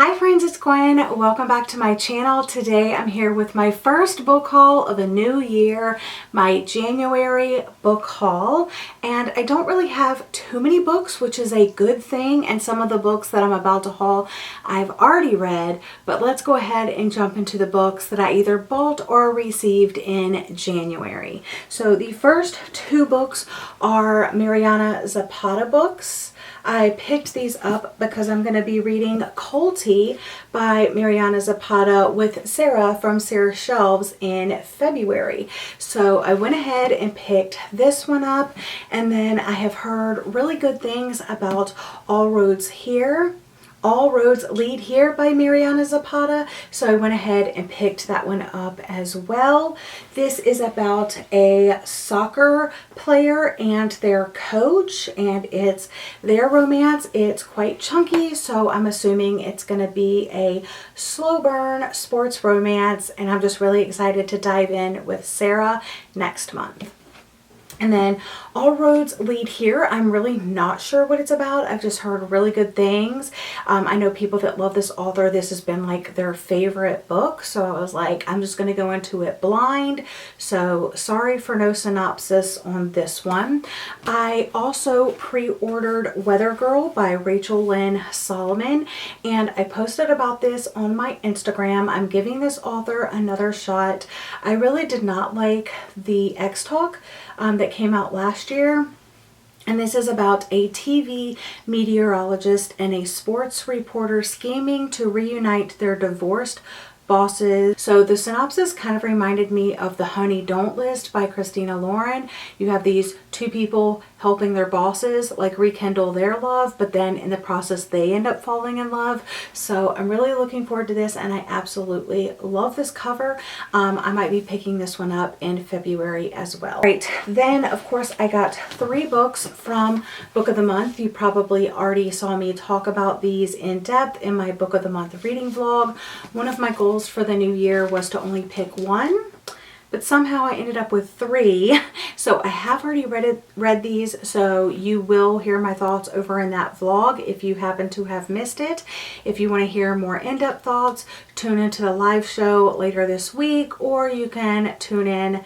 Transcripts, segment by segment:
Hi friends, it's Gwen. Welcome back to my channel. Today I'm here with my first book haul of a new year, my January book haul. And I don't really have too many books, which is a good thing. And some of the books that I'm about to haul I've already read. But let's go ahead and jump into the books that I either bought or received in January. So the first two books are Mariana Zapata books. I picked these up because I'm going to be reading Cultish by Mariana Zapata with Sarah from Sarah's Shelves in February. So I went ahead and picked this one up, and then I have heard really good things about All Roads Lead Here by Mariana Zapata, so I went ahead and picked that one up as well. This is about a soccer player and their coach, and it's their romance. It's quite chunky, so I'm assuming it's going to be a slow burn sports romance, and I'm just really excited to dive in with Sarah next month. And then All Roads Lead Here. I'm really not sure what it's about. I've just heard really good things. I know people that love this author. This has been like their favorite book. So I was like, I'm just going to go into it blind. So sorry for no synopsis on this one. I also pre-ordered Weather Girl by Rachel Lynn Solomon. And I posted about this on my Instagram. I'm giving this author another shot. I really did not like the X-Talk that came out last year, and this is about a TV meteorologist and a sports reporter scheming to reunite their divorced bosses. So the synopsis kind of reminded me of The Honey Don't List by Christina Lauren. You have these two people helping their bosses like rekindle their love, but then in the process they end up falling in love. So I'm really looking forward to this, and I absolutely love this cover. I might be picking this one up in February as well. Right, then of course I got 3 books from Book of the Month. You probably already saw me talk about these in depth in my Book of the Month reading vlog. One of my goals for the new year was to only pick one, but somehow I ended up with 3. So I have already read these, so you will hear my thoughts over in that vlog if you happen to have missed it. If you want to hear more in-depth thoughts, tune into the live show later this week, or you can tune in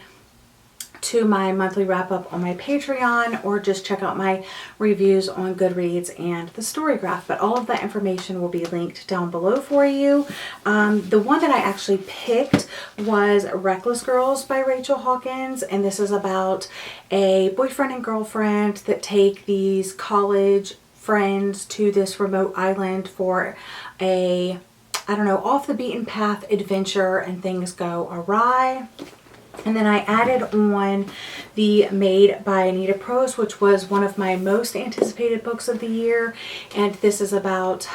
to my monthly wrap-up on my Patreon, or just check out my reviews on Goodreads and the Storygraph. But all of that information will be linked down below for you. The one that I actually picked was Reckless Girls by Rachel Hawkins, and this is about a boyfriend and girlfriend that take these college friends to this remote island for a, I don't know, off the beaten path adventure, and things go awry. And then I added on The Maid by Anita Prose, which was one of my most anticipated books of the year. And this is about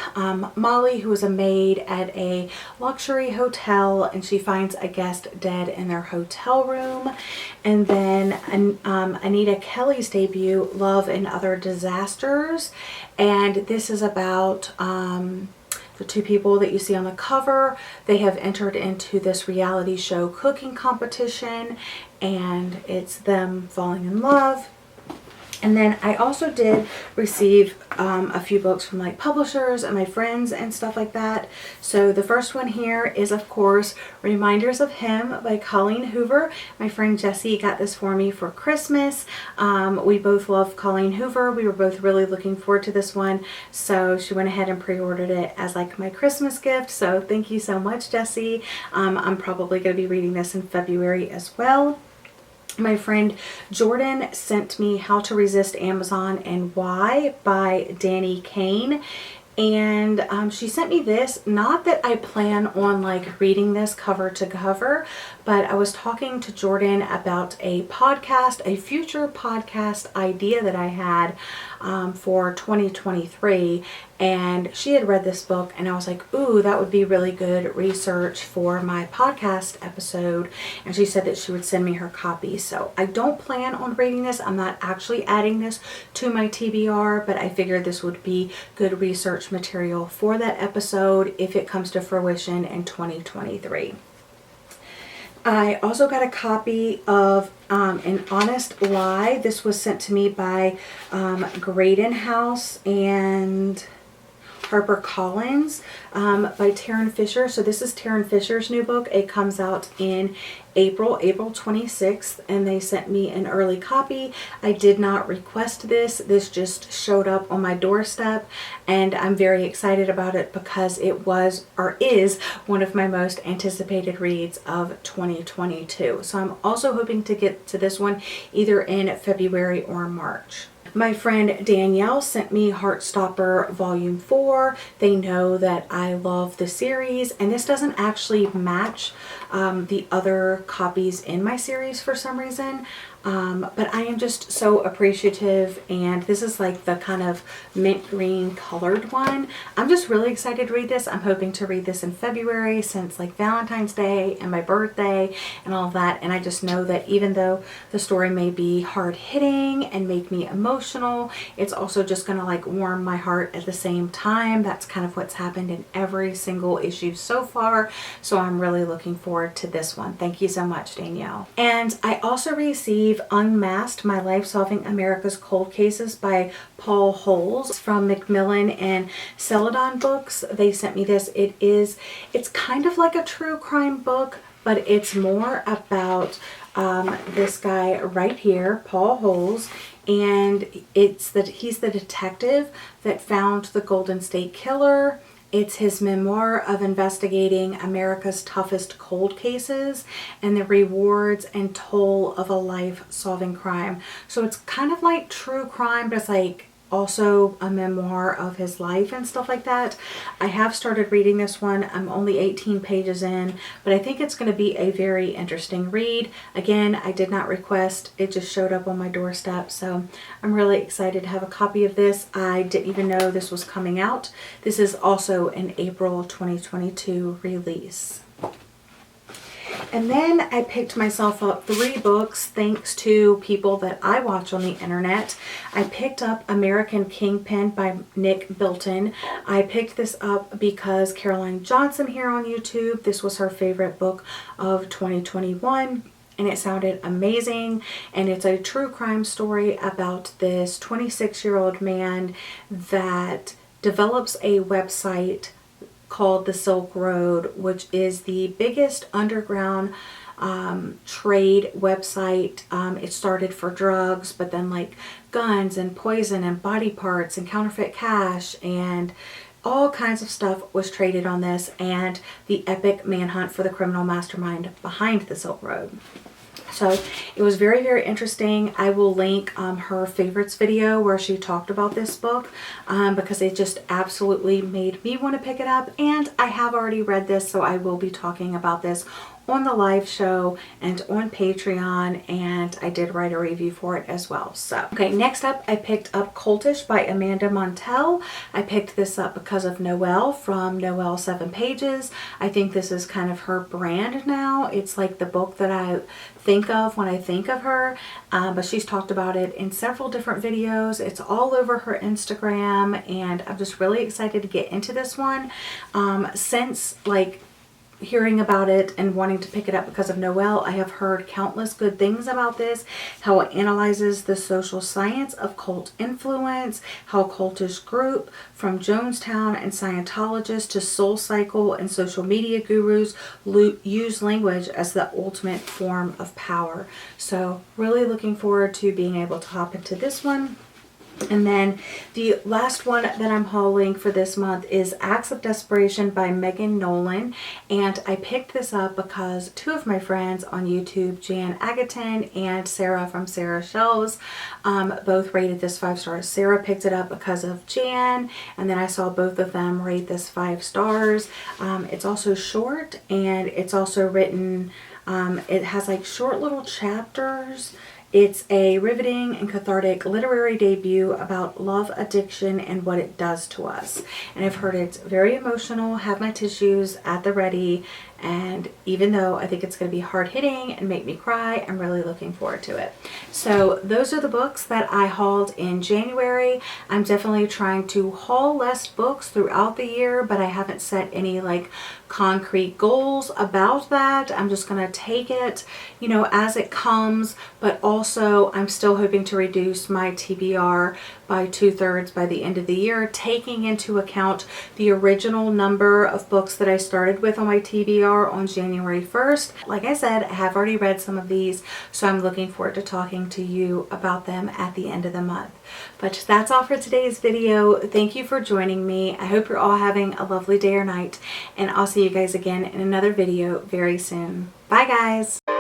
Molly, who is a maid at a luxury hotel, and she finds a guest dead in their hotel room. And then Anita Kelly's debut, Love and Other Disasters. And this is about the 2 people that you see on the cover. They have entered into this reality show cooking competition, and it's them falling in love. And then I also did receive a few books from like publishers and my friends and stuff like that. So the first one here is, of course, Reminders of Him by Colleen Hoover. My friend Jessie got this for me for Christmas. We both love Colleen Hoover. We were both really looking forward to this one. So she went ahead and pre-ordered it as like my Christmas gift. So thank you so much, Jessie. I'm probably going to be reading this in February as well. My friend Jordan sent me How to Resist Amazon and Why by Danny Kane. And she sent me this, not that I plan on like reading this cover to cover, but I was talking to Jordan about a podcast, a future podcast idea that I had for 2023, and she had read this book, and I was like, ooh, that would be really good research for my podcast episode, and she said that she would send me her copy. So I don't plan on reading this. I'm not actually adding this to my TBR, but I figured this would be good research material for that episode if it comes to fruition in 2023. I also got a copy of An Honest Lie. This was sent to me by Graydon House, and HarperCollins by Tarryn Fisher. So this is Tarryn Fisher's new book. It comes out in April 26th, and they sent me an early copy. I did not request this. This just showed up on my doorstep, and I'm very excited about it because it was or is one of my most anticipated reads of 2022. So I'm also hoping to get to this one either in February or March. My friend Danielle sent me Heartstopper Volume 4. They know that I love the series, and this doesn't actually match the other copies in my series for some reason. But I am just so appreciative, and this is like the kind of mint green colored one. I'm just really excited to read this. I'm hoping to read this in February since like Valentine's Day and my birthday and all of that. And I just know that even though the story may be hard hitting and make me emotional, it's also just gonna like warm my heart at the same time. That's kind of what's happened in every single issue so far. So I'm really looking forward to this one. Thank you so much, Danielle. And I also received Unmasked: My Life Solving America's Cold Cases by Paul Holes from Macmillan and Celadon Books. They sent me this. It's kind of like a true crime book, but it's more about this guy right here, Paul Holes, and he's the detective that found the Golden State Killer. It's his memoir of investigating America's toughest cold cases and the rewards and toll of a life solving crime. So it's kind of like true crime, but it's like also a memoir of his life and stuff like that. I have started reading this one. I'm only 18 pages in, but I think it's going to be a very interesting read. Again, I did not request. It just showed up on my doorstep, so I'm really excited to have a copy of this. I didn't even know this was coming out. This is also an April 2022 release. And then I picked myself up 3 books thanks to people that I watch on the internet. I picked up American Kingpin by Nick Bilton. I picked this up because Caroline Johnson here on YouTube, this was her favorite book of 2021. And it sounded amazing, and it's a true crime story about this 26-year-old man that develops a website called the Silk Road, which is the biggest underground trade website. It started for drugs, but then like guns and poison and body parts and counterfeit cash and all kinds of stuff was traded on this, and the epic manhunt for the criminal mastermind behind the Silk Road. So it was very, very interesting. I will link her favorites video where she talked about this book because it just absolutely made me want to pick it up. And I have already read this, so I will be talking about this on the live show and on Patreon, and I did write a review for it as well. So, okay, next up I picked up Cultish by Amanda Montel. I picked this up because of Noelle from Noelle 7 Pages. I think this is kind of her brand now. It's like the book that I think of when I think of her, but she's talked about it in several different videos. It's all over her Instagram, and I'm just really excited to get into this one. Since like hearing about it and wanting to pick it up because of Noelle, I have heard countless good things about this, how it analyzes the social science of cult influence, how cultish group from Jonestown and Scientologists to Soul Cycle and social media gurus use language as the ultimate form of power. So really looking forward to being able to hop into this one. And then the last one that I'm hauling for this month is Acts of Desperation by Megan Nolan. And I picked this up because 2 of my friends on YouTube, Jan Agaton and Sarah from Sarah Shelves, both rated this 5 stars. Sarah picked it up because of Jan, and then I saw both of them rate this 5 stars. It's also short, and it's also written, it has like short little chapters. It's a riveting and cathartic literary debut about love, addiction, and what it does to us. And I've heard it's very emotional, have my tissues at the ready, And even though I think it's going to be hard hitting and make me cry, I'm really looking forward to it. So those are the books that I hauled in January. I'm definitely trying to haul less books throughout the year, but I haven't set any like concrete goals about that. I'm just going to take it, you know, as it comes, but also I'm still hoping to reduce my TBR by 2/3 by the end of the year, taking into account the original number of books that I started with on my TBR on January 1st. Like I said, I have already read some of these, so I'm looking forward to talking to you about them at the end of the month. But that's all for today's video. Thank you for joining me. I hope you're all having a lovely day or night, and I'll see you guys again in another video very soon. Bye guys!